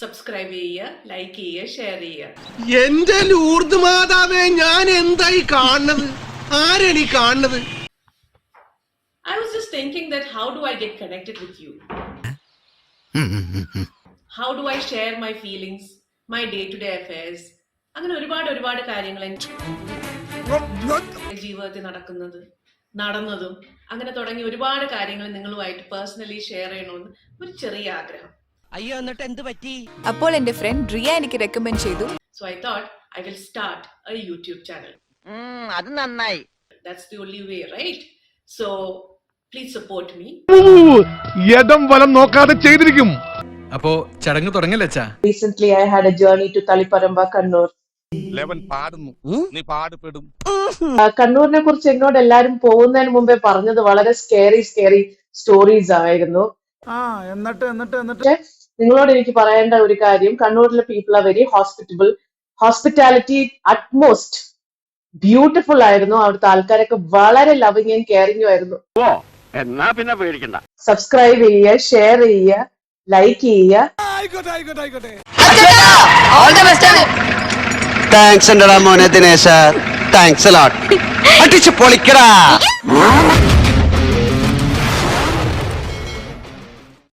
Subscribe ചെയ്യുക, like ചെയ്യുക, share ചെയ്യുക. എന്റെ ലൂർദ് മാതാവേ, ഞാൻ എന്തായി കാണുന്നത്? ആരെണീ കാണുന്നത്? I was just thinking that how do I get connected with you? How do I share my feelings, my day-to-day affairs? അങ്ങനെ ഒരുപാട് കാര്യങ്ങൾ ജീവിതത്തിൽ നടന്നതും അങ്ങനെ തുടങ്ങി ഒരുപാട് കാര്യങ്ങൾ നിങ്ങളുമായിട്ട് പേഴ്സണലി ഷെയർ ചെയ്യണമെന്ന് ഒരു ചെറിയ ആഗ്രഹം. അയ്യോ, എന്നിട്ട് എന്ത് പറ്റി? അപ്പോൾ എന്റെ ഫ്രണ്ട് റിയ എനിക്ക് റെക്കമെൻഡ് ചെയ്തു. So I thought I will start a YouTube channel. അത് നന്നായി. That's the only way, right? So please support me. യദം വലം നോക്കാതെ ചെയ്തിരിക്കും. അപ്പോ ചടങ്ങ് തുടങ്ങല്ലേ അച്ഛാ? Recently I had a journey to Taliparamba, Kannur. നീ പാടുപെടും. കണ്ണൂരിനെ കുറിച്ച് എന്നോട് എല്ലാരും പോകുന്നതിന് മുമ്പേ പറഞ്ഞത് വളരെ സ്കേറി സ്റ്റോറീസ് ആയിരുന്നു. എന്നിട്ട് നിങ്ങളോട് എനിക്ക് പറയേണ്ട ഒരു കാര്യം, കണ്ണൂരിലെ people are very hospitality utmost beautiful ആയിരുന്നു. അവിടുത്തെ ആൾക്കാരൊക്കെ വളരെ ലവിങ് ആൻഡ് കെയറിംഗും ആയിരുന്നു. എന്നാ പിന്നെ പേടിക്കണ്ട. സബ്സ്ക്രൈബ് ചെയ്യുക, ഷെയർ ചെയ്യുക, ലൈക്ക് ചെയ്യുക. താങ്ക്സ് ഉണ്ടടാ മോനെ ദിനേശ, താങ്ക്സ് അടിച്ചു പൊളിക്കടാ.